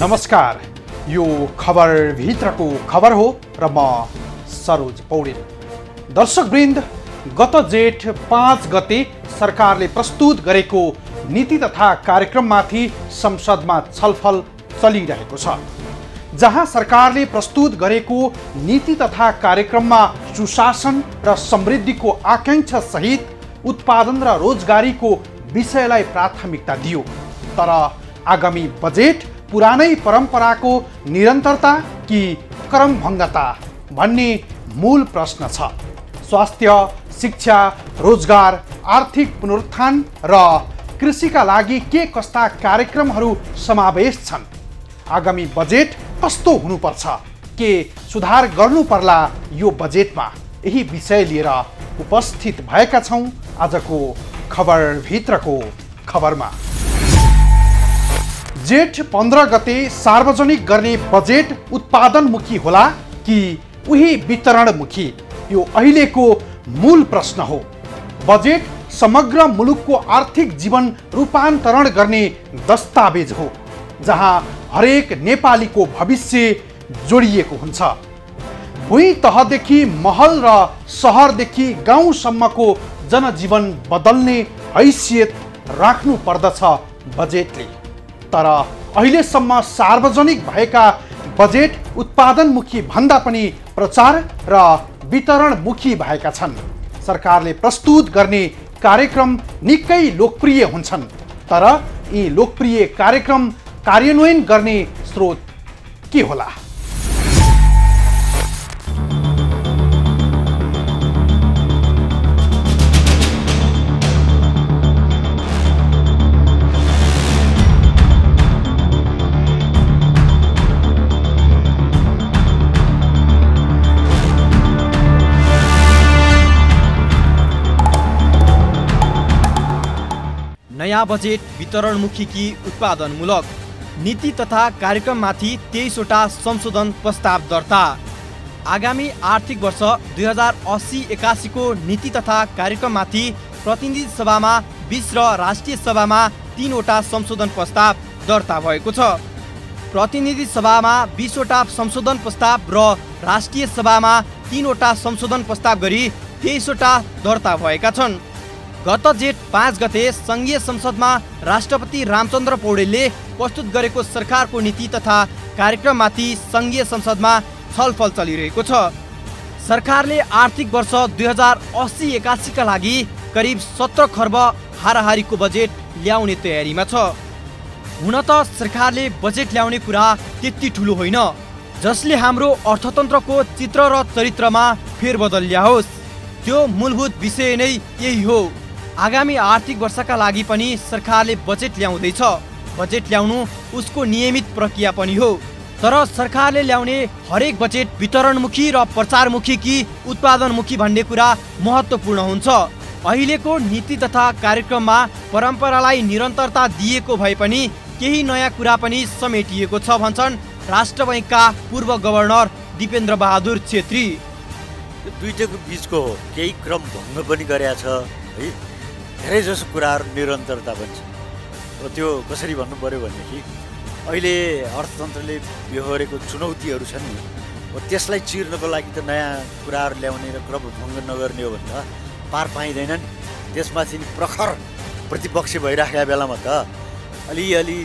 नमस्कार, यो खबर भित्रको खबर हो र म सरोज पौडेल। दर्शकवृन्द, गत जेठ 5 गते सरकारले प्रस्तुत गरेको नीति तथा कार्यक्रममाथि संसदमा छलफल चलिरहेको छ, जहाँ सरकारले प्रस्तुत गरेको नीति तथा कार्यक्रममा सुशासन र समृद्धिको आकांक्षा सहित उत्पादन र रोजगारीको विषयलाई प्राथमिकता दियो। तर आगामी बजेट पुरानै परम्पराको निरन्तरता कि क्रमभङ्गता भन्ने मूल प्रश्न छ। स्वास्थ्य, शिक्षा, रोजगार, आर्थिक पुनरुत्थान र कृषिका लागि के कस्ता कार्यक्रमहरू समावेश छन्? आगामी बजेट कस्तो हुनुपर्छ? के सुधार गर्नु पर्ला यो बजेटमा? यही विषय लिएर उपस्थित भएका छौँ आजको खबर भित्रको खबरमा। जेठ 15 गते सार्वजनिक गर्ने बजेट उत्पादनमुखी होला कि उही वितरणमुखी? यो अहिलेको मूल प्रश्न हो। बजेट समग्र मुलुकको आर्थिक जीवन रूपान्तरण गर्ने दस्तावेज हो, जहाँ हरेक नेपालीको भविष्य जोडिएको हुन्छ। भुइँ तहदेखि महल र सहरदेखि गाउँसम्मको जनजीवन बदल्ने हैसियत राख्नु पर्दछ बजेटले। तर अहिलेसम्म सार्वजनिक भएका बजेट उत्पादनमुखी भन्दा पनि प्रचार र वितरणमुखी भएका छन्। सरकारले प्रस्तुत गर्ने कार्यक्रम निकै लोकप्रिय हुन्छन्, तर यी लोकप्रिय कार्यक्रम कार्यान्वयन गर्ने स्रोत के होला? नयाँ बजेट वितरणमुखी कि उत्पादनमूलक? नीति तथा कार्यक्रममाथि 23वटा संशोधन प्रस्ताव दर्ता। आगामी आर्थिक वर्ष 2080-81 को नीति तथा कार्यक्रममाथि प्रतिनिधि सभामा 20 र राष्ट्रिय सभामा 3वटा संशोधन प्रस्ताव दर्ता भएको छ। प्रतिनिधि सभामा 20वटा संशोधन प्रस्ताव र राष्ट्रिय सभामा 3वटा संशोधन प्रस्ताव गरी 23वटा दर्ता भएका छन्। गत जेठ 5 गते संघीय संसदमा राष्ट्रपति रामचन्द्र पौडेलले प्रस्तुत गरेको सरकारको नीति तथा कार्यक्रममाथि संघीय संसदमा छलफल चलिरहेको छ। सरकारले आर्थिक वर्ष 2080-81 का लागि करिब 17 खर्ब हाराहारीको बजेट ल्याउने तयारीमा छ। हुन त सरकारले बजेट ल्याउने कुरा त्यति ठुलो होइन, जसले हाम्रो अर्थतन्त्रको चित्र र चरित्रमा फेरबदल ल्याओस्। त्यो मूलभूत विषय नै यही हो। आगामी आर्थिक वर्षका लागि पनि सरकारले बजेट ल्याउँदैछ। बजेट ल्याउनु उसको नियमित प्रक्रिया पनि हो। तर सरकारले ल्याउने हरेक बजेट वितरणमुखी र प्रचारमुखी कि उत्पादनमुखी भन्ने कुरा महत्त्वपूर्ण हुन्छ। अहिलेको नीति तथा कार्यक्रममा परम्परालाई निरन्तरता दिएको भए पनि केही नयाँ कुरा पनि समेटिएको छ भन्छन् राष्ट्र बैङ्कका पूर्व गभर्नर दिपेन्द्र बहादुर छेत्री। दुईटैको बिचको हो, केही क्रम भङ्ग पनि गरेका छ है। धेरै जसो कुराहरू निरन्तरता बन्छ। र त्यो कसरी भन्नु पर्यो भनेदेखि अहिले अर्थतन्त्रले बेहोरेको चुनौतीहरू छन् नि, त्यसलाई चिर्नको लागि त नयाँ कुराहरू ल्याउने र क्रम भङ्ग नगर्ने हो भने त पार पाइँदैन नि। त्यसमाथि प्रखर प्रतिपक्ष भइराखेका बेलामा त अलिअलि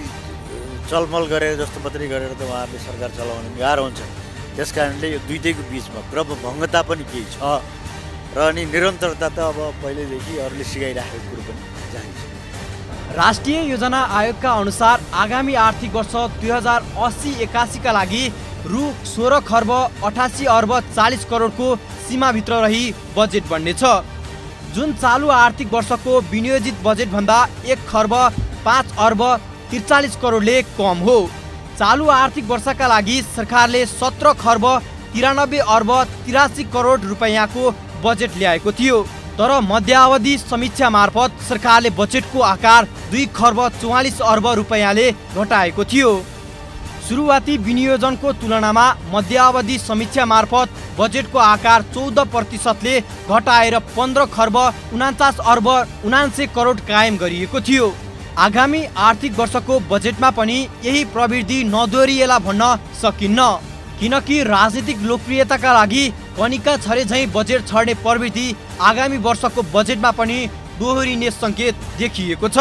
चलमल गरेर जस्तो मात्रै गरेर त उहाँहरूले सरकार चलाउन गाह्रो हुन्छ। त्यस कारणले यो दुईटैको बिचमा क्रमभङ्गता पनि केही छ र अनि निरन्तरता त अब पहिलेदेखि अरूले सिकाइराखेको कुरो पनि चाहिन्छ। राष्ट्रिय योजना आयोगका अनुसार आगामी आर्थिक वर्ष 2080-81 का लागि रु 16 खर्ब 88 अर्ब 40 करोडको सीमाभित्र रही बजेट बन्नेछ, जुन चालु आर्थिक वर्षको विनियोजित बजेटभन्दा 1 खर्ब 5 अर्ब 43 करोडले कम हो। चालु आर्थिक वर्षका लागि सरकारले 17 खर्ब 93 अर्ब 83 करोड रुपैयाँको बजेट ल्याएको थियो। तर मध्यावधि समीक्षा मार्फत सरकारले बजेटको आकार 2 खर्ब 44 अर्ब रुपैयाँले घटाएको थियो। सुरुवाती विनियोजनको तुलनामा मध्यावधि समीक्षा मार्फत बजेटको आकार 14% घटाएर 15 खर्ब 49 अर्ब 79 करोड कायम गरिएको थियो। आगामी आर्थिक वर्षको बजेटमा पनि यही प्रवृत्ति नदोहोरिएला भन्न सकिन्न, किनकि राजनीतिक लोकप्रियताका लागि कनिका छरे झैँ बजेट छर्ने प्रवृत्ति आगामी वर्षको बजेटमा पनि दोहोरिने सङ्केत देखिएको छ।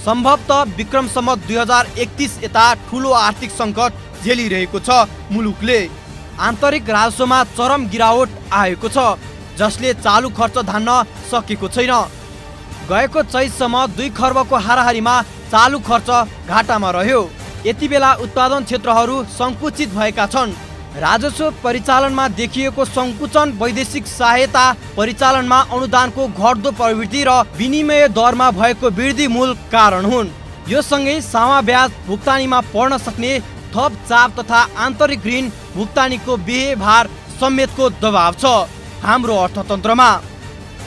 सम्भवतः विक्रम सम्वत 2031 यता ठुलो आर्थिक सङ्कट झेलिरहेको छ मुलुकले। आन्तरिक राजस्वमा चरम गिरावट आएको छ, जसले चालु खर्च धान्न सकेको छैन। गएको चैतसम्म 2 खर्बको हाराहारीमा चालु खर्च घाटामा रह्यो। यति बेला उत्पादन क्षेत्रहरू सङ्कुचित भएका छन्। राजस्व परिचालनमा देखिएको सङ्कुचन वैदेशिक सहायता परिचालनमा अनुदानको घट्दो प्रवृत्ति र विनिमय दरमा भएको वृद्धि मूल कारण हुन्। यो सँगै सामा ब्याज भुक्तानीमा पर्न सक्ने थप चाप तथा आन्तरिक ऋण भुक्तानीको व्यवहार समेतको दबाव छ हाम्रो अर्थतन्त्रमा।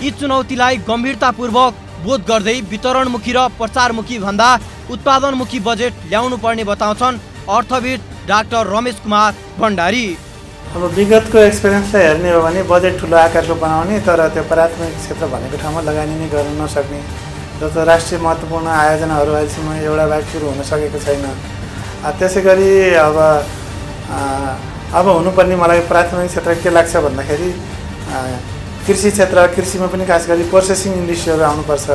यी चुनौतीलाई गम्भीरतापूर्वक बोध गर्दै वितरणमुखी र प्रचारमुखी भन्दा उत्पादनमुखी बजेट ल्याउनु पर्ने बताउँछन् अर्थविद डाक्टर रमेश कुमार भण्डारी। अब विगतको एक्सपिरियन्सलाई हेर्ने हो भने बजेट ठुलो आकारको बनाउने तर त्यो प्राथमिक क्षेत्र भनेको ठाउँमा लगानी नै गर्न नसक्ने, जस्तो राष्ट्रिय महत्त्वपूर्ण आयोजनाहरू अहिलेसम्म एउटा बाहेक सुरु हुन सकेको छैन। त्यसै गरी अब हुनुपर्ने मलाई प्राथमिक क्षेत्र के लाग्छ भन्दाखेरि कृषि क्षेत्र, कृषिमा पनि खास गरी प्रोसेसिङ इन्डस्ट्रीहरू आउनुपर्छ।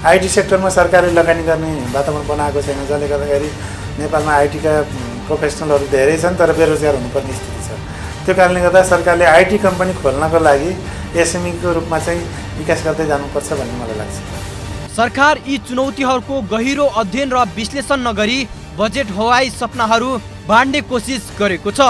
आइटी सेक्टरमा सरकारले लगानी गर्ने वातावरण बनाएको छैन, जसले गर्दाखेरि नेपालमा आइटीका प्रोफेसनलहरू धेरै छन् तर बेरोजगार हुनुपर्ने स्थिति छ। त्यो कारणले गर्दा सरकारले आइटी कम्पनी खोल्नको लागि एसएमईको रूपमा चाहिँ विकास गर्दै जानुपर्छ भन्ने मलाई लाग्छ। सरकार यी चुनौतीहरूको गहिरो अध्ययन र विश्लेषण नगरी बजेट हवाई सपनाहरू बाँड्ने कोसिस गरेको छ।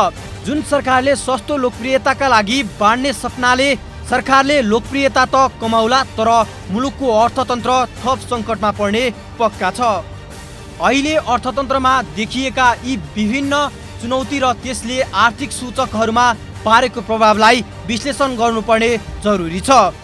जुन सरकारले सस्तो लोकप्रियताका लागि बाँड्ने सपनाले सरकारले लोकप्रियता त कमाउला तर मुलुकको अर्थतन्त्र थप सङ्कटमा पर्ने पक्का छ। अहिले अर्थतन्त्रमा देखिएका यी विभिन्न चुनौती र त्यसले आर्थिक सूचकहरूमा पारेको प्रभावलाई विश्लेषण गर्नुपर्ने जरुरी छ।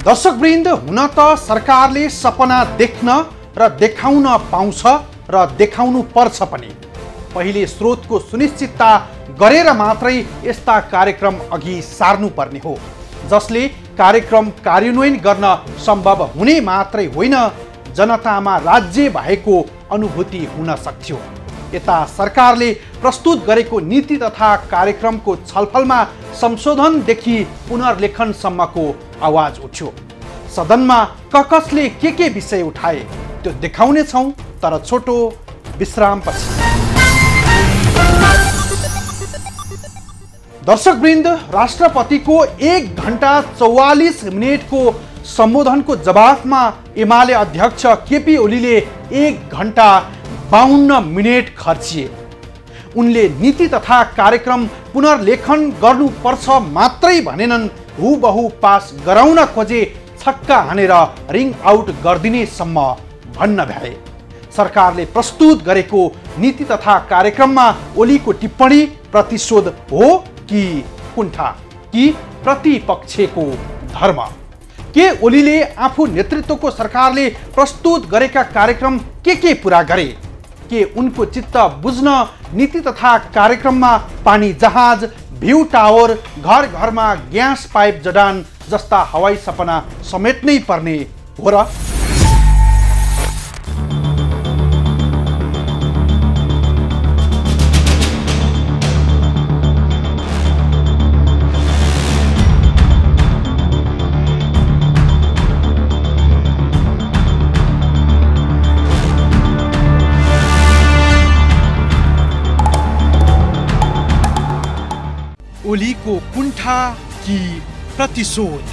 दर्शकवृन्द, हुन त सरकारले सपना देख्न र देखाउन पाउँछ र देखाउनु पर्छ पनि। पहिले स्रोतको सुनिश्चितता गरेर मात्रै यस्ता कार्यक्रम अघि सार्नुपर्ने हो, जसले कार्यक्रम कार्यान्वयन गर्न सम्भव हुने मात्रै होइन, जनतामा राज्य भएको अनुभूति हुन सक्थ्यो। यता सरकारले प्रस्तुत गरेको नीति तथा कार्यक्रमको छलफलमा संशोधनदेखि पुनर्लेखनसम्मको आवाज उठ्यो। सदनमा कसले के विषय उठाए त्यो देखाउने छौं, तर छोटो विश्रामपछि। दर्शकवृन्द, राष्ट्रपतिको 1 घण्टा 44 मिनेटको सम्बोधनको जवाफमा एमाले अध्यक्ष केपी ओलीले 1 घण्टा 52 मिनेट खर्चिए। उनले नीति तथा कार्यक्रम पुनर्लेखन गर्नुपर्छ मात्रै भनेनन्, हुबहु पास गराउन खोजे छक्का हानेर रिङ आउट गरिदिने सम्म भन्न भ्याए। सरकारले प्रस्तुत गरेको नीति तथा कार्यक्रममा ओलीको टिप्पणी प्रतिशोध हो कि कुण्ठा कि प्रतिपक्षको धर्म? के ओलीले आफू नेतृत्वको सरकारले प्रस्तुत गरेका कार्यक्रम के पूरा गरे? के उनको चित्त बुझ्न नीति तथा कार्यक्रममा पानी जहाज, भ्यू टावर, घर घरमा ग्यास पाइप जडान जस्ता हवाई सपना समेट्नै पर्ने हो र? ओलीको कुण्ठा कि प्रतिशोध?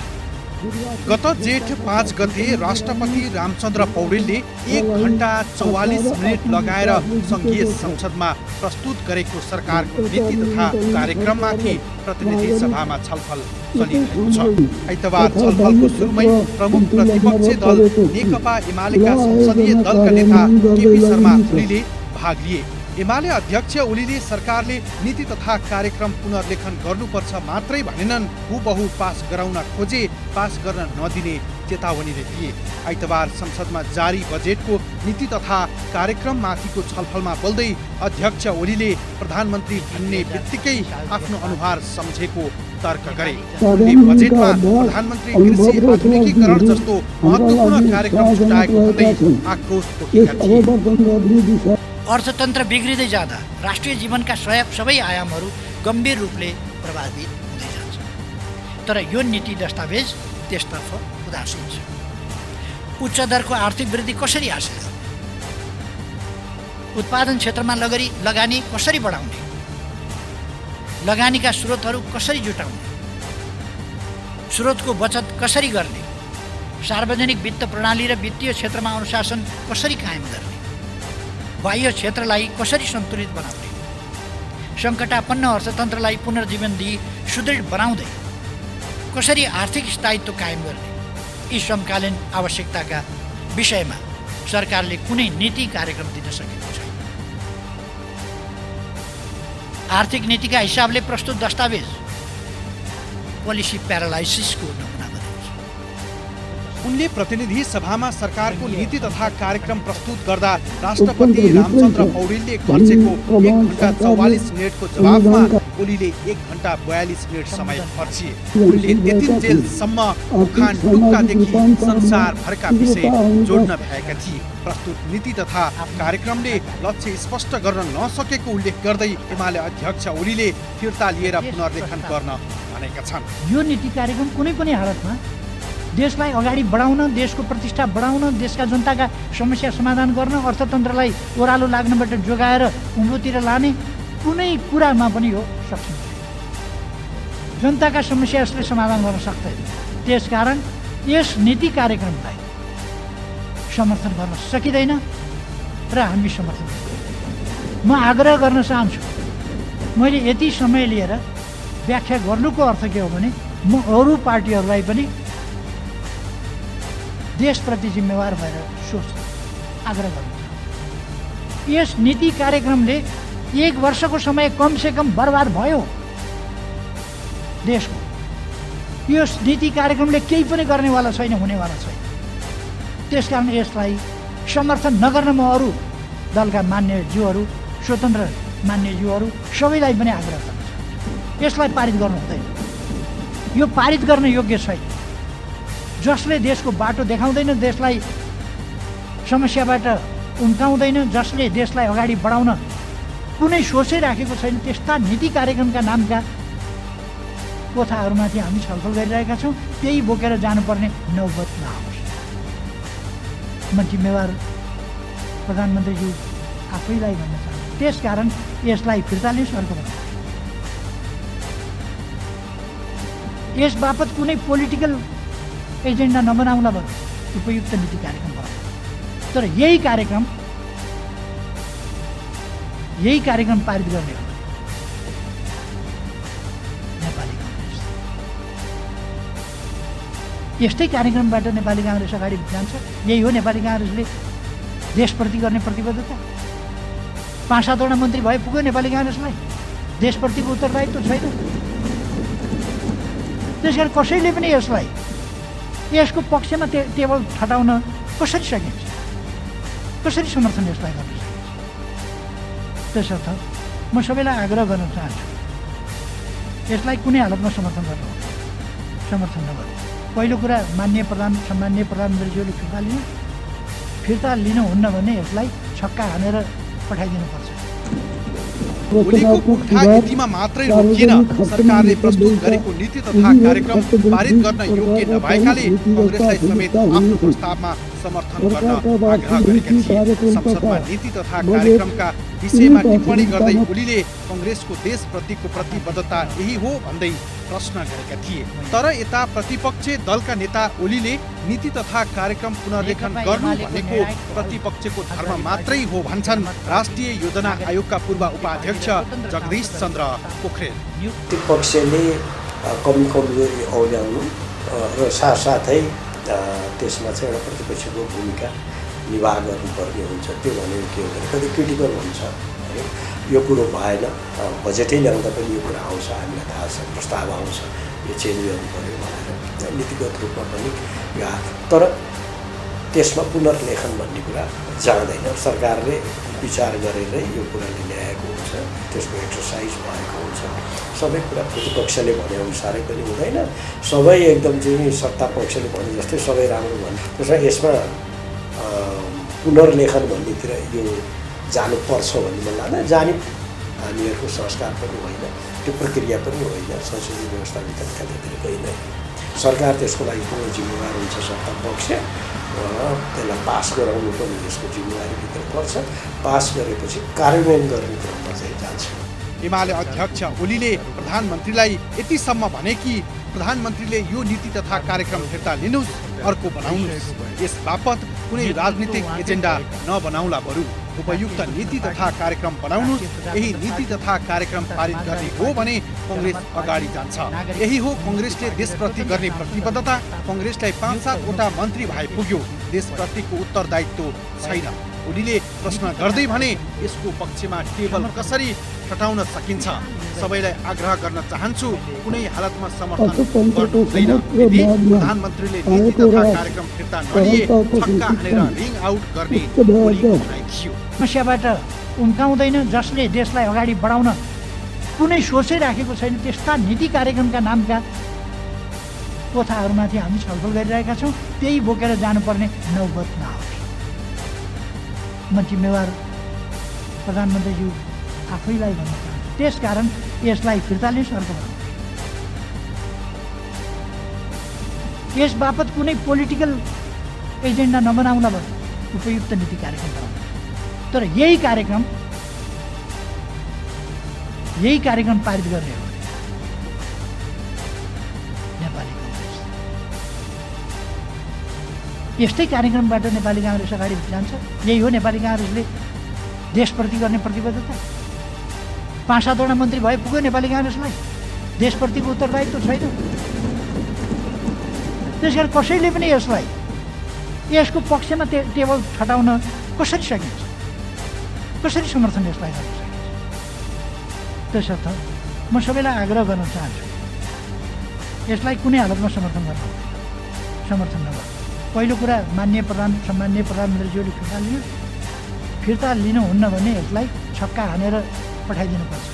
गत जेठ 5 गते राष्ट्रपति रामचन्द्र पौडेलले 1 घण्टा 44 मिनेट लगाएर सङ्घीय संसदमा प्रस्तुत गरेको सरकारको नीति तथा कार्यक्रममाथि प्रतिनिधि सभामा छलफल चलिरहेको छ। आइतबार छलफलको सुरुमै प्रमुख प्रतिपक्षी दल नेकपा एमालेका संसदीय दलका नेता केपी शर्मा ओलीले भाग लिए। एमाले अध्यक्ष ओलीले सरकारले नीति तथा कार्यक्रम पुनर्लेखन गर्नुपर्छ मात्रै भनेनन्, हुबहु पास गराउन खोजे, पास गर्न नदिने चेतावनीले दिए। आइतबार संसदमा जारी बजेटको नीति तथा कार्यक्रममाथिको छलफलमा बोल्दै अध्यक्ष ओलीले प्रधानमन्त्री भन्ने बित्तिकै आफ्नो अनुहार सम्झेको तर्क गरे। उनले बजेटमा प्रधानमन्त्री कृषि आधुनिकीकरण जस्तो महत्त्वपूर्ण कार्यक्रम छुटाएको भन्दै आक्रोश पोखेका थिए। अर्थतन्त्र बिग्रिँदै जाँदा राष्ट्रिय जीवनका सबै आयामहरू गम्भीर रूपले प्रभावित हुँदै जान्छ। तर यो नीति दस्तावेज त्यसतर्फ उदासीन छ। उच्च दरको आर्थिक वृद्धि कसरी हासिल गर्ने, उत्पादन क्षेत्रमा लगानी कसरी बढाउने, लगानीका स्रोतहरू कसरी जुटाउने, स्रोतको बचत कसरी गर्ने, सार्वजनिक वित्त प्रणाली र वित्तीय क्षेत्रमा अनुशासन कसरी कायम गर्ने, बाह्य क्षेत्रलाई कसरी सन्तुलित बनाउने, सङ्कटापन्न अर्थतन्त्रलाई पुनर्जीवन दिई सुदृढ बनाउँदै कसरी आर्थिक स्थायित्व कायम गर्ने, यी समकालीन आवश्यकताका विषयमा सरकारले कुनै नीति कार्यक्रम दिन सकेको छैन। आर्थिक नीतिका हिसाबले प्रस्तुत दस्तावेज पोलिसी प्यारालाइसिसको नमुना बनेको छ। उनले प्रतिनिधि सभामा सरकारको नीति तथा कार्यक्रम प्रस्तुत गर्दा राष्ट्रपति रामचन्द्र पौडेलले खर्चेको 1 घण्टा 44 मिनटको जवाफमा ओलीले 1 घण्टा 42 मिनट समय खर्चिए। उनले त्यति जेलसम्म उखान टुक्कादेखि संसारभरका विषय जोड्न भएका थिए। प्रस्तुत नीति तथा कार्यक्रमले लक्ष्य स्पष्ट गर्न नसकेको उल्लेख गर्दै एमाले अध्यक्ष ओलीले फिर्ता लिएर पुनर्लेखन गर्न भनेका छन्। यो नीति कार्यक्रम कुनै पनि हालतमा देशलाई अगाडि बढाउन, देशको प्रतिष्ठा बढाउन, देशका जनताका समस्या समाधान गर्न, अर्थतन्त्रलाई ओह्रालो लाग्नबाट जोगाएर उँभोतिर लाने कुनै कुरामा पनि यो सक्षम छैन। जनताका समस्या यसले समाधान गर्न सक्दैन। त्यसकारण यस नीति कार्यक्रमलाई समर्थन गर्न सकिँदैन र हामी समर्थन गर्दैनौँ। म आग्रह गर्न चाहन्छु, मैले यति समय लिएर व्याख्या गर्नुको अर्थ के हो भने म अरू पार्टीहरूलाई पनि देशप्रति जिम्मेवार भएर सोच्न आग्रह गर्नु छ। यस नीति कार्यक्रमले 1 वर्षको समय कमसेकम बर्बाद भयो देशको। यस नीति कार्यक्रमले केही पनि गर्नेवाला छैन, हुनेवाला छैन। त्यसकारण यसलाई समर्थन नगर्न म अरू दलका मान्यज्यूहरू, स्वतन्त्र मान्यज्यूहरू सबैलाई पनि आग्रह गर्न चाहन्छु। यसलाई पारित गर्नु हुँदैन। यो पारित गर्न योग्य छैन। जसले देशको बाटो देखाउँदैन, देशलाई समस्याबाट उम्काउँदैन, जसले देशलाई अगाडि बढाउन कुनै सोचै राखेको छैन, त्यस्ता नीति कार्यक्रमका नामका कोठाहरूमाथि हामी छलफल गरिरहेका छौँ। त्यही बोकेर जानुपर्ने नौबत नआओस्। म जिम्मेवार प्रधानमन्त्रीज्यू आफैलाई भन्न चाहन्छु। त्यसकारण यसलाई फिर्ता लिनुहोस्, अर्को बनाउनुहोस्। यस बापत कुनै पोलिटिकल एजेन्डा नबनाउला बरु उपयुक्त नीति कार्यक्रम बनाउनु। तर यही कार्यक्रम पारित गर्ने हो नेपाली काङ्ग्रेस। यस्तै कार्यक्रमबाट नेपाली काङ्ग्रेस अगाडि जान्छ। यही हो नेपाली काङ्ग्रेसले देशप्रति गर्ने प्रतिबद्धता। 5-7 वटा मन्त्री भए पुग्यो नेपाली काङ्ग्रेसलाई। देशप्रतिको उत्तरदायित्व छैन। त्यसकारण कसैले पनि यसको पक्षमा टेबल ठटाउन कसरी सकिन्छ, कसरी समर्थन यसलाई गर्न सकिन्छ। त्यसर्थ म सबैलाई आग्रह गर्न चाहन्छु, यसलाई कुनै हालतमा समर्थन नगर्नु। पहिलो कुरा, सम्माननीय प्रधानमन्त्रीज्यूले फिर्ता लिनुहुन्न भने यसलाई छक्का हानेर पठाइदिनुपर्छ। ओलीको कुण्ठा यतिमा मात्रै रोकिएन। सरकारले प्रस्तुत गरेको नीति तथा कार्यक्रम पारित गर्न योग्य नभएकाले कङ्ग्रेसलाई समेत आफ्नो प्रस्तावमा समर्थन गर्न आग्रह गरेका थिए। संसदमा नीति तथा कार्यक्रमका विषयमा टिप्पणी गर्दै ओलीले कङ्ग्रेसको देशप्रतिको प्रतिबद्धता यही हो भन्दै प्रश्न गरेका थिए। तर यता प्रतिपक्ष दलका नेता ओलीले नीति तथा कार्यक्रम पुनर्लेखन गर्नु भनेको प्रतिपक्षको धर्म मात्रै हो भन्छन् राष्ट्रिय योजना आयोगका पूर्व उपाध्यक्ष जगदीश चन्द्र पोखरेल। प्रतिपक्षले कमजोरी औल्याउनु र साथसाथै त्यसमा चाहिँ एउटा प्रतिपक्षको भूमिका निर्वाह गर्नुपर्ने हुन्छ। त्यो भनेको के हो भने कति क्रिटिकल हुन्छ पऱ्यो, यो कुरो भएन। बजेटै ल्याउँदा पनि यो कुरा आउँछ, हामीलाई थाहा छ, प्रस्ताव आउँछ, यो चेन्ज गर्नु पऱ्यो भनेर नीतिगत रूपमा पनि यो। तर त्यसमा पुनर्लेखन भन्ने कुरा जाँदैन। सरकारले विचार गरेरै यो कुराले ल्याएको हुन्छ, त्यसको एक्सर्साइज भएको हुन्छ। सबै कुरा प्रतिपक्षले भनेअनुसारै पनि हुँदैन, सबै एकदम चाहिँ सत्ता पक्षले भने जस्तै सबै राम्रो भन्ने। त्यसमा यसमा पुनर्लेखन भन्नेतिर यो जानुपर्छ भन्ने मलाई लाग्दैन। जाने हामीहरूको संस्कार पनि होइन, त्यो प्रक्रिया पनि होइन, संसदीय व्यवस्थाभित्र त्यतातिर गइँदैन। सरकार त्यसको लागि कुनै जिम्मेवार हुन्छ, सत्ता पक्ष त्यसलाई पास गराउनु पनि यसको जिम्मेवारीभित्र पर्छ। पास गरेपछि कार्यान्वयन गर्ने क्रममा चाहिँ जान्छ। एमाले अध्यक्ष ओलीले प्रधानमन्त्रीलाई यतिसम्म भने कि प्रधानमन्त्रीले यो नीति तथा कार्यक्रम फिर्ता लिनुहोस्, अर्को बनाउनुहोस्। यस बापत कुनै राजनीतिक एजेन्डा नबनाउला, बरु उपयुक्त नीति तथा कार्यक्रम बनाउनुहोस्। यही नीति तथा कार्यक्रम पारित गर्ने हो भने कांग्रेस अगाडि जान्छ। यही हो कांग्रेसले देशप्रति गर्ने प्रतिबद्धता। कांग्रेसलाई 5-7 वटा मन्त्री भए पुग्यो, देशप्रतिको उत्तरदायित्व छैन। ओलीले प्रश्न गर्दै भने यसको पक्षमा टेबल कसरी हटाउन सकिन्छ। सबैलाई आग्रह गर्न चाहन्छु, कुनै हालतमा समर्थन गर्नु हुँदैन। यदि प्रधानमन्त्रीले नीति तथा कार्यक्रम फिर्ता नलिए छक्का हानेर रिङ आउट गर्ने ओलीको भनाइ थियो। समस्याबाट उम्काउँदैन, जसले देशलाई अगाडि बढाउन कुनै सोचै राखेको छैन, त्यस्ता नीति कार्यक्रमका नामका कोठाहरूमाथि हामी छलफल गरिरहेका छौँ। त्यही बोकेर जानुपर्ने नौबत नआओस्। म जिम्मेवार प्रधानमन्त्रीज्यू आफैलाई भन्न चाहन्छु। त्यसकारण यसलाई फिर्ता लिनुहोस्, अर्को बनाउनुहोस्। यस बापत कुनै पोलिटिकल एजेन्डा नबनाउला भने उपयुक्त नीति कार्यक्रम बनाउनुहोस्। तर यही कार्यक्रम पारित गर्ने हो नेपाली कांग्रेस। यस्तै कार्यक्रमबाट नेपाली कांग्रेस अगाडि जान्छ। यही हो नेपाली कांग्रेसले देशप्रति गर्ने प्रतिबद्धता। 5-7 वटा मन्त्री भए पुग्यो नेपाली कांग्रेसलाई, देशप्रतिको उत्तरदायित्व छैन। त्यसकारण कसैले पनि यसको पक्षमा टेबल छटाउन कसरी सकिन्छ, कसरी समर्थन यसलाई गर्न सकिन्छ। त्यसर्थ म सबैलाई आग्रह गर्न चाहन्छु, यसलाई कुनै हालतमा समर्थन नगर्नु। पहिलो कुरा, सम्माननीय प्रधानमन्त्रीज्यूले फिर्ता लिनुहुन्न भने यसलाई छक्का हानेर पठाइदिनुपर्छ।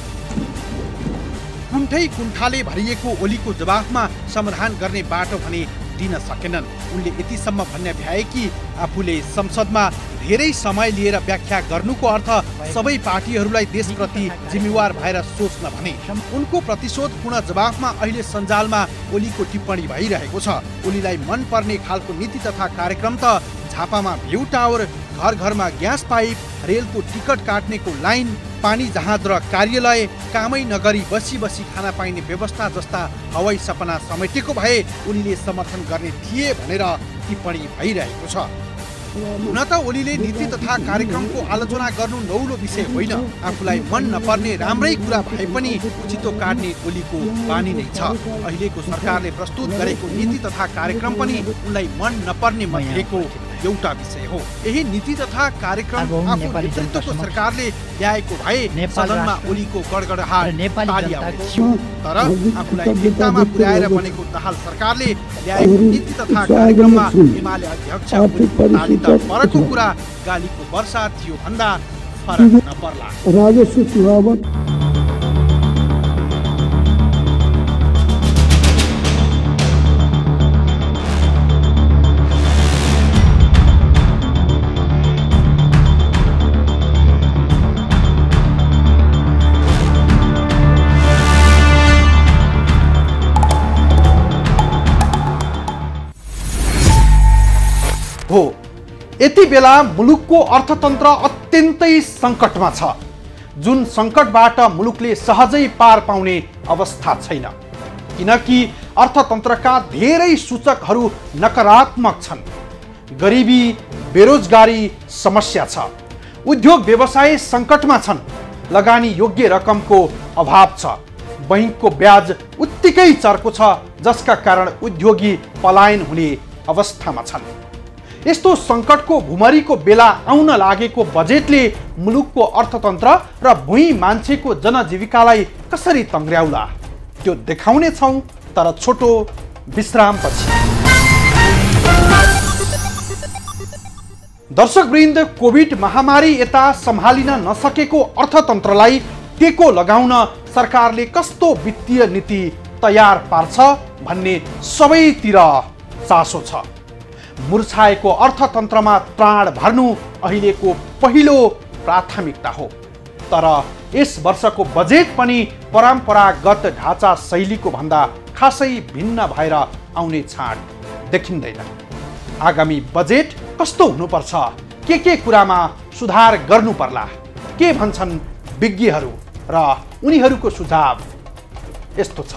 कुण्ठै कुण्ठाले भरिएको ओलीको जवाफमा समाधान गर्ने बाटो भने दिन सकेनन्। उनले यतिसम्म भन्ने भ्याए कि आफूले संसदमा धेरै समय लिएर व्याख्या गर्नुको अर्थ सबै पार्टीहरूलाई देशप्रति जिम्मेवार भएर सोच्न भने। उनको प्रतिशोधपूर्ण जवाफमा अहिले सञ्जालमा ओलीको टिप्पणी भइरहेको छ। ओलीलाई मन पर्ने खालको नीति तथा कार्यक्रम त झापामा भ्यू टावर, घर घरमा ग्यास पाइप, रेलको टिकट काट्नेको लाइन, पानी जहाज र कार्यालय, कामै नगरी बसी बसी खाना पाइने व्यवस्था जस्ता हवाई सपना समेटेको भए उनीले समर्थन गर्ने थिए भनेर टिप्पणी भइरहेको छ। हुन त ओलीले नीति तथा कार्यक्रमको आलोचना गर्नु नौलो विषय होइन। आफूलाई मन नपर्ने राम्रै कुरा भए पनि चित्तो काट्ने ओलीको बानी नै छ। अहिलेको सरकारले प्रस्तुत गरेको नीति तथा कार्यक्रम पनि उनलाई मन नपर्ने मध्येको एउटा विषय हो। यही नीति तथा कार्यक्रम आफू नेतृत्वको सरकारले ल्याएको भए सदनमा ओलीको गडगडाहट ताली आउने थियो। तर आफूलाई चिन्तामा पुर्याएर बनेको दाहाल सरकारले ल्याएको नीति तथा कार्यक्रममा एमाले अध्यक्ष ओलीको ताली त परेको कुरा गालीको वर्षा थियो भन्दा फरक नपर्ला। राजस्व चुहावट हो। यति बेला मुलुकको अर्थतन्त्र अत्यन्तै सङ्कटमा छ, जुन सङ्कटबाट मुलुकले सहजै पार पाउने अवस्था छैन। किनकि अर्थतन्त्रका धेरै सूचकहरू नकारात्मक छन्। गरिबी, बेरोजगारी समस्या छ, उद्योग व्यवसाय सङ्कटमा छन्, लगानी योग्य रकमको अभाव छ, बैंकको ब्याज उत्तिकै चर्को छ, जसका कारण उद्योगी पलायन हुने अवस्थामा छन्। यस्तो सङ्कटको भुमरीको बेला आउन लागेको बजेटले मुलुकको अर्थतन्त्र र भुइँ मान्छेको जनजीविकालाई कसरी तङ्ग्र्याउला त्यो देखाउने छौँ, तर छोटो विश्रामपछि। दर्शकवृन्द, कोभिड महामारी यता सम्हालिन नसकेको अर्थतन्त्रलाई टेको लगाउन सरकारले कस्तो वित्तीय नीति तयार पार्छ भन्ने सबैतिर चासो छ। मुर्छाएको अर्थतन्त्रमा प्राण भर्नु अहिलेको पहिलो प्राथमिकता हो। तर यस वर्षको बजेट पनि परम्परागत ढाँचा शैलीको भन्दा खासै भिन्न भएर आउने छाँट देखिँदैन। आगामी बजेट कस्तो हुनुपर्छ, के कुरामा सुधार गर्नु पर्ला, के भन्छन् विज्ञहरू र उनीहरूको सुझाव यस्तो छ।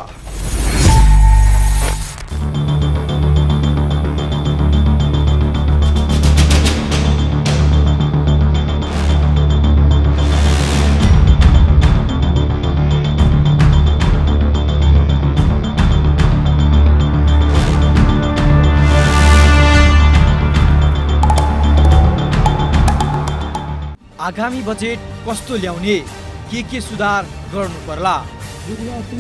आगामी बजेट कस्तो ल्याउने, के सुधार गर्नु पर्ला।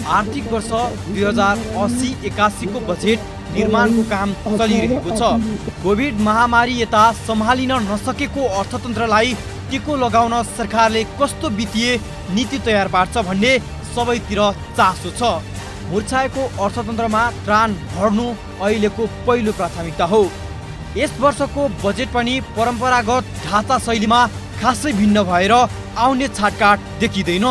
आर्थिक वर्ष 2080-81 को बजेट निर्माणको काम चलिरहेको छ। कोभिड महामारी यता सम्हालिन नसकेको अर्थतन्त्रलाई टेको लगाउन सरकारले कस्तो वित्तीय नीति तयार पार्छ भन्ने सबैतिर चासो छ। मुर्छाएको अर्थतन्त्रमा त्राण भर्नु अहिलेको पहिलो प्राथमिकता हो। यस वर्षको बजेट पनि परम्परागत ढाँचा शैलीमा खासै भिन्न भएर आउने छाटकाट देखिँदैन।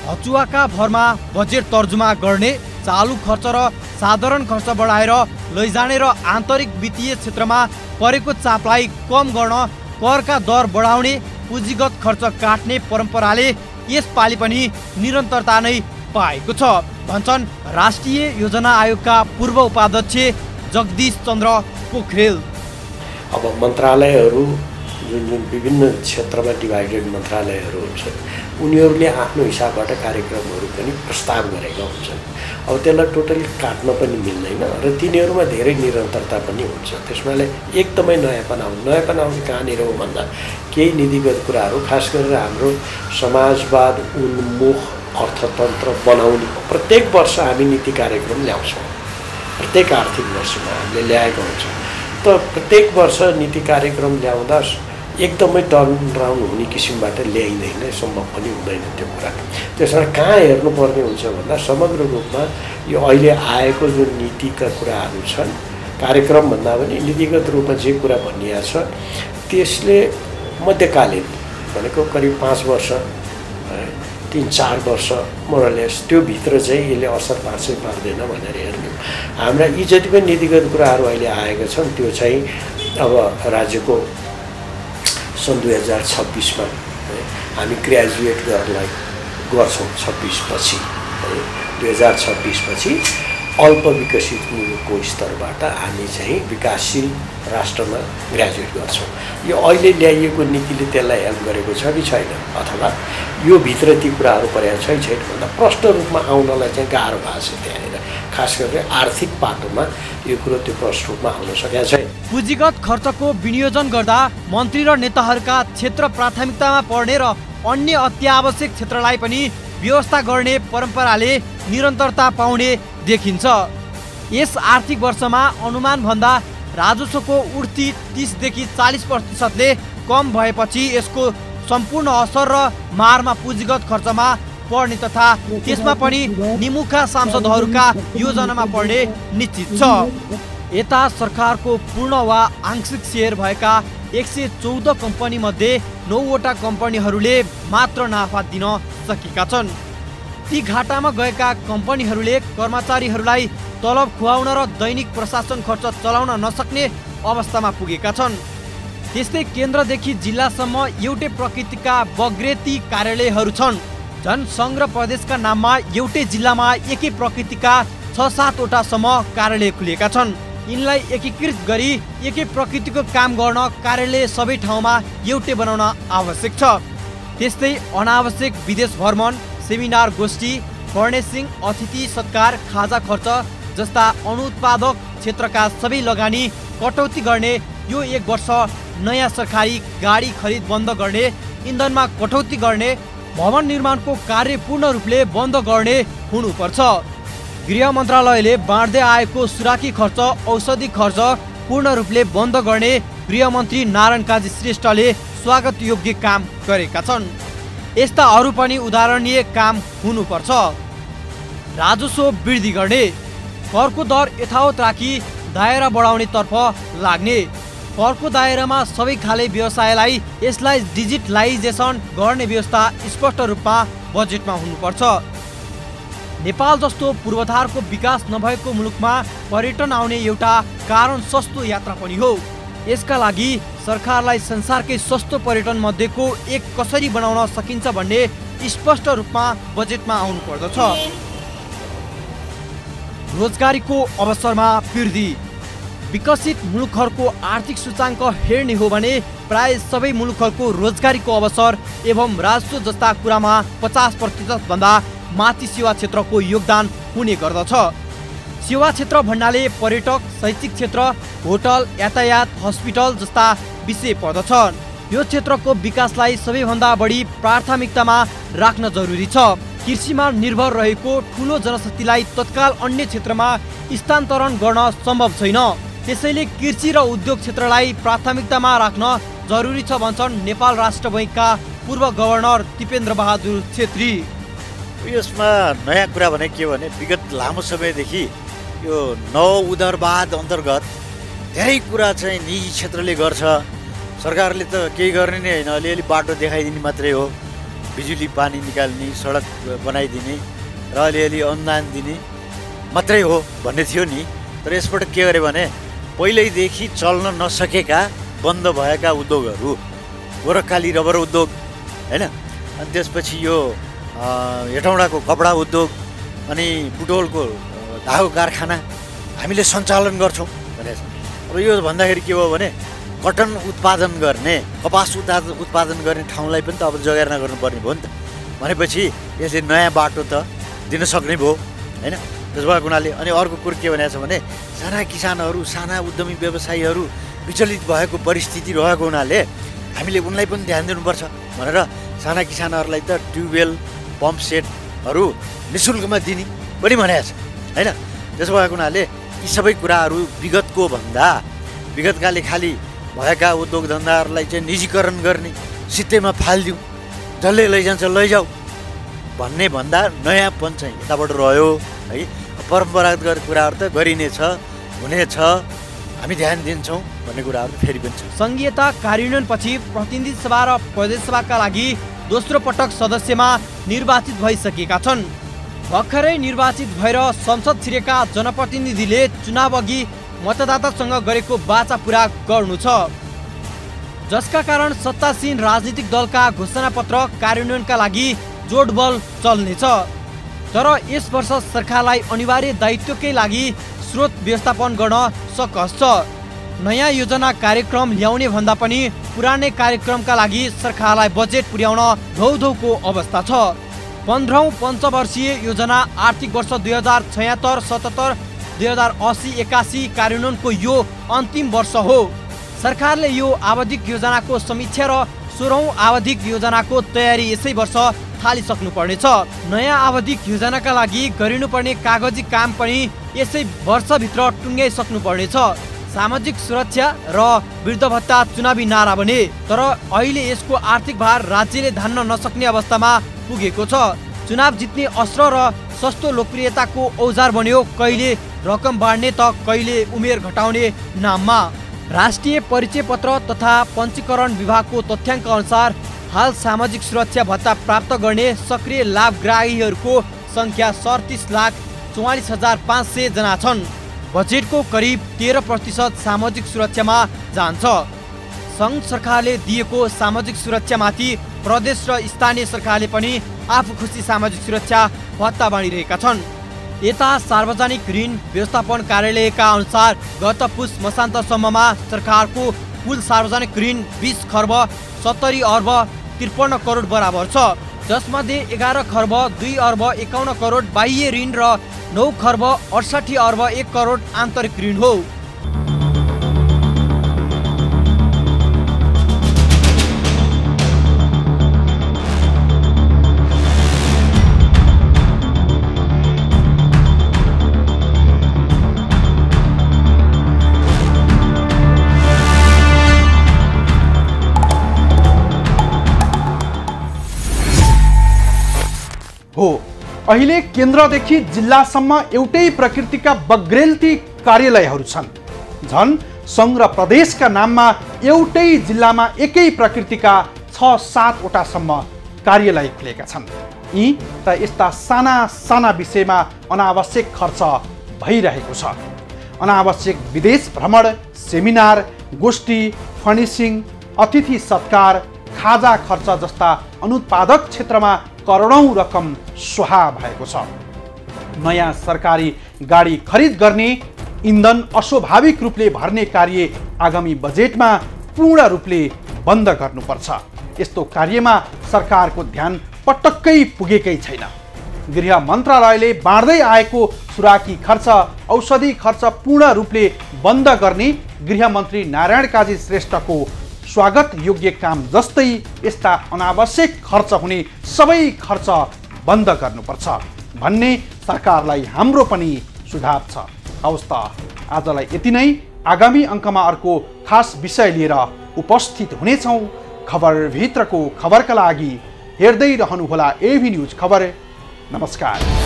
हचुवाका भरमा बजेट तर्जुमा गर्ने, चालु खर्च र साधारण खर्च बढाएर लैजाने र आन्तरिक वित्तीय क्षेत्रमा परेको चापलाई कम गर्न करका दर बढाउने, पुँजीगत खर्च काट्ने परम्पराले यसपालि पनि निरन्तरता नै पाएको छ भन्छन् राष्ट्रिय योजना आयोगका पूर्व उपाध्यक्ष जगदीश चन्द्र पोखरेल। अब मन्त्रालयहरू जुन विभिन्न क्षेत्रमा डिभाइडेड मन्त्रालयहरू हुन्छन्, उनीहरूले आफ्नो हिसाबबाट कार्यक्रमहरू पनि प्रस्ताव गरेका हुन्छन्। अब त्यसलाई टोटली काट्न पनि मिल्दैन र तिनीहरूमा धेरै निरन्तरता पनि हुन्छ। त्यसमाले एकदमै नयाँपन आउने कहाँनिर हो भन्दा केही नीतिगत कुराहरू, खास गरेर हाम्रो समाजवाद उन्मुख अर्थतन्त्र बनाउने प्रत्येक वर्ष हामी नीति कार्यक्रम ल्याउँछौँ। प्रत्येक आर्थिक वर्षमा हामीले ल्याएको हुन्छ। त प्रत्येक वर्ष नीति कार्यक्रम ल्याउँदा एकदमै टर्नराउन्ड हुने किसिमबाट ल्याइँदैन, सम्भव पनि हुँदैन त्यो कुरा। त्यसबाट कहाँ हेर्नुपर्ने हुन्छ भन्दा समग्र रूपमा यो अहिले आएको जुन नीतिका कुराहरू छन्, कार्यक्रम भन्दा पनि नीतिगत रूपमा जे कुरा भनिएको छ त्यसले मध्यकालीन भनेको करिब 5 वर्ष 3-4 वर्ष मोरलेस त्यो भित्र चाहिँ यसले असर पार्छ पार्दैन भनेर हेर्नु। हाम्रा यी जति पनि नीतिगत कुराहरू अहिले आएका छन् त्यो चाहिँ अब राज्यको सन् 2026 मा हामी ग्रेजुएट गर्छौँ। 26 पछि 2026 पछि अल्प विकसित मुलुकको स्तरबाट हामी चाहिँ विकासशील राष्ट्रमा ग्रेजुएट गर्छौँ। यो अहिले ल्याइएको नीतिले त्यसलाई हेल्प गरेको छ कि छैन, अथवा यो भित्र ती कुराहरू परेको छैन भन्दा प्रष्ट रूपमा आउनलाई चाहिँ गाह्रो भएको छ। त्यहाँनिर खास गरेर आर्थिक पाटोमा यो कुरो त्यो प्रष्ट रूपमा आउन सकेको छैन। पुँजीगत खर्चको विनियोजन गर्दा मन्त्री र नेताहरूका क्षेत्र प्राथमिकतामा पर्ने र अन्य अत्यावश्यक क्षेत्रलाई पनि व्यवस्था गर्ने परम्पराले निरन्तरता पाउने देखिन्छ। यस आर्थिक वर्षमा अनुमान भन्दा राजस्वको उठ्ती 30 देखि 40% कम भएपछि यसको सम्पूर्ण असर र मारमा पुँजीगत खर्चमा पर्ने तथा त्यसमा पनि निमुखा सांसदहरूका योजनामा पर्ने निश्चित छ। यता सरकारको पूर्ण वा आंशिक सेयर भएका 114 कम्पनी मध्ये 9वटा कम्पनीहरूले मात्र नाफा दिन सकेका छन्। ती घाटामा गएका कम्पनीहरूले कर्मचारीहरूलाई तलब खुवाउन र दैनिक प्रशासन खर्च चलाउन नसक्ने अवस्थामा पुगेका छन्। त्यस्तै केन्द्रदेखि जिल्लासम्म एउटै प्रकृतिका बग्रेती कार्यालयहरू छन्। जनसङ्घ र प्रदेशका नाममा एउटै जिल्लामा एकै प्रकृतिका 6-7वटासम्म कार्यालय खुलेका छन्। यिनलाई एकीकृत गरी एकै प्रकृतिको काम गर्न कार्यालय सबै ठाउँमा एउटै बनाउन आवश्यक छ। त्यस्तै अनावश्यक विदेश भ्रमण, सेमिनार गोष्ठी, फर्नेसिङ, अतिथि सत्कार, खाजा खर्च जस्ता अनुत्पादक क्षेत्रका सबै लगानी कटौती गर्ने यो 1 वर्ष नयाँ सरकारी गाडी खरिद बन्द गर्ने, इन्धनमा कटौती गर्ने, भवन निर्माणको कार्य पूर्ण रूपले बन्द गर्ने हुनुपर्छ। गृह मन्त्रालयले बाँड्दै आएको सुराकी खर्च, औषधि खर्च पूर्ण रूपले बन्द गर्ने गृहमन्त्री नारायण काजी श्रेष्ठले स्वागत योग्य काम गरेका छन्। यस्ता अरू पनि उदाहरणीय काम हुनुपर्छ। राजस्व वृद्धि गर्ने, करको दर यथावत राखी दायरा बढाउनेतर्फ लाग्ने, करको दायरामा सबै खाले व्यवसायलाई यसलाई डिजिटलाइजेसन गर्ने व्यवस्था स्पष्ट रूपमा बजेटमा हुनुपर्छ। नेपाल जस्तो पूर्वाधारको विकास नभएको मुलुकमा पर्यटन आउने एउटा कारण सस्तो यात्रा पनि हो। यसका लागि सरकारलाई संसारकै सस्तो पर्यटन मध्येको एक कसरी बनाउन सकिन्छ भन्ने स्पष्ट रूपमा बजेटमा आउनु पर्दछ। रोजगारीको अवसरमा वृद्धि, विकसित मुलुकहरूको आर्थिक सूचाङ्क हेर्ने हो भने प्राय सबै मुलुकहरूको रोजगारीको अवसर एवं राजस्व जस्ता कुरामा 50% भन्दा माथि सेवा क्षेत्रको योगदान हुने गर्दछ। सेवा क्षेत्र भन्नाले पर्यटक, शैक्षिक क्षेत्र, होटल, यातायात, हस्पिटल जस्ता विषय पर्दछन्। यो क्षेत्रको विकासलाई सबैभन्दा बढी प्राथमिकतामा राख्न जरुरी छ। कृषिमा निर्भर रहेको ठुलो जनशक्तिलाई तत्काल अन्य क्षेत्रमा स्थानान्तरण गर्न सम्भव छैन। त्यसैले कृषि र उद्योग क्षेत्रलाई प्राथमिकतामा राख्न जरुरी छ भन्छन् नेपाल राष्ट्र बैङ्कका पूर्व गभर्नर दिपेन्द्र बहादुर छेत्री। यसमा नयाँ कुरा भने के भने विगत लामो समयदेखि यो नव उदारवाद अन्तर्गत धेरै कुरा चाहिँ निजी क्षेत्रले गर्छ। सरकारले त केही गर्ने नै होइन, अलिअलि बाटो देखाइदिने मात्रै हो, बिजुली पानी निकाल्ने, सडक बनाइदिने र अलिअलि अनुदान दिने मात्रै हो भन्ने थियो नि। तर यसबाट के गरे भने पहिल्यैदेखि चल्न नसकेका बन्द भएका उद्योगहरू, गोरखकाली रबर उद्योग होइन, अनि त्यसपछि यो हेटौँडाको कपडा उद्योग अनि बुटोलको धागो कारखाना हामीले सञ्चालन गर्छौँ भनेको छ। अब यो भन्दाखेरि के हो भने कटन उत्पादन गर्ने, कपास उत्पादन गर्ने ठाउँलाई पनि त अब जगेर्ना गर्नुपर्ने भयो नि त। भनेपछि यसले नयाँ बाटो त दिन सक्ने भयो होइन। त्यसो भएको हुनाले अनि अर्को कुरो के भनेको छ भने साना किसानहरू, साना उद्यमी व्यवसायीहरू विचलित भएको परिस्थिति रहेको हुनाले हामीले उनलाई पनि ध्यान दिनुपर्छ भनेर साना किसानहरूलाई त ट्युबवेल, पम्प सेटहरू निःशुल्कमा दिने पनि भनेको छ होइन। त्यसो भएको हुनाले यी सबै कुराहरू विगतको भन्दा विगतकाले खालि भएका उद्योग धन्दाहरूलाई चाहिँ निजीकरण गर्ने, सित्तैमा फालिदिउँ, जसले लैजान्छ लैजाऊ भन्ने भन्दा नयाँपन चाहिँ यताबाट रह्यो है। परम्परागत कुराहरू त गरिनेछ, हुनेछ, हामी ध्यान दिन्छौँ भन्ने कुराहरू फेरि पनि छ। सङ्घीयता कार्यान्वयनपछि प्रतिनिधि सभा र प्रदेश सभाका लागि दोस्रो पटक सदस्यमा निर्वाचित भइसकेका छन्। भर्खरै निर्वाचित भएर संसद छिरेका जनप्रतिनिधिले चुनाव अघि मतदातासँग गरेको वाचा पुरा गर्नु छ, जसका कारण सत्तासीन राजनीतिक दलका घोषणापत्र कार्यान्वयनका लागि जोडबल चल्नेछ। तर यस वर्ष सरकारलाई अनिवार्य दायित्वकै लागि स्रोत व्यवस्थापन गर्न सकस छ। नयाँ योजना कार्यक्रम ल्याउने भन्दा पनि पुरानै कार्यक्रमका लागि सरकारलाई बजेट पुर्याउन धौधौको अवस्था छ। 15औं पञ्चवर्षीय योजना आर्थिक वर्ष 2076-77, 2080-81 कार्यान्वयनको यो अन्तिम वर्ष हो। सरकारले यो आवधिक योजनाको समीक्षा र 16औं आवधिक योजनाको तयारी यसै वर्ष थालिसक्नुपर्नेछ। नयाँ आवधिक योजनाका लागि गरिनुपर्ने कागजी काम पनि यसै वर्षभित्र टुङ्ग्याइसक्नुपर्नेछ। सामाजिक सुरक्षा र वृद्ध भत्ता चुनावी नारा बने, तर अहिले यसको आर्थिक भार राज्यले धान्न नसक्ने अवस्थामा पुगेको छ। चुनाव जित्ने अस्त्र र सस्तो लोकप्रियताको औजार बन्यो, कहिले रकम बाँड्ने त कहिले उमेर घटाउने नाममा। राष्ट्रिय परिचय पत्र तथा पञ्जीकरण विभागको तथ्याङ्क अनुसार हाल सामाजिक सुरक्षा भत्ता प्राप्त गर्ने सक्रिय लाभग्राहीहरूको सङ्ख्या 37,44,500 जना छन्। बजेटको करिब 13% सामाजिक सुरक्षामा जान्छ। सङ्घ सरकारले दिएको सामाजिक सुरक्षामाथि प्रदेश र स्थानीय सरकारले पनि आफू खुसी सामाजिक सुरक्षा भत्ता बाँडिरहेका छन्। यता सार्वजनिक ऋण व्यवस्थापन कार्यालयका अनुसार गत पुस मसान्तसम्ममा सरकारको कुल सार्वजनिक ऋण 20 खर्ब 70 अर्ब 53 करोड बराबर छ, जसमध्ये 11 खर्ब 2 अर्ब 51 करोड बाह्य ऋण र 9 खर्ब 68 अर्ब 1 करोड आन्तरिक ऋण हो। अहिले केन्द्रदेखि जिल्लासम्म एउटै प्रकृतिका बग्रेलती कार्यालयहरू छन्। झन् सङ्घ र प्रदेशका नाममा एउटै जिल्लामा एकै प्रकृतिका 6-7 वटासम्म कार्यालय खुलेका छन्। यी त यस्ता साना साना विषयमा अनावश्यक खर्च भइरहेको छ। अनावश्यक विदेश भ्रमण, सेमिनार, गोष्ठी, फर्निसिङ, अतिथि सत्कार, खाजा खर्च जस्ता अनुत्पादक क्षेत्रमा करोडौँ रकम स्वाहा भएको छ। नयाँ सरकारी गाडी खरिद गर्ने, इन्धन अस्वाभाविक रूपले भर्ने कार्य आगामी बजेटमा पूर्ण रूपले बन्द गर्नुपर्छ। यस्तो कार्यमा सरकारको ध्यान पटक्कै पुगेकै छैन। गृह मन्त्रालयले बाँड्दै आएको सुराकी खर्च, औषधि खर्च पूर्ण रूपले बन्द गर्ने गृहमन्त्री नारायण काजी श्रेष्ठको स्वागत योग्य काम जस्तै यस्ता अनावश्यक खर्च हुने सबै खर्च बन्द गर्नुपर्छ भन्ने सरकारलाई हाम्रो पनि सुझाव छ। हवस् त आजलाई यति नै। आगामी अङ्कमा अर्को खास विषय लिएर उपस्थित हुनेछौँ। खबरभित्रको खबरका लागि हेर्दै रहनुहोला एभी न्युज खबर। नमस्कार।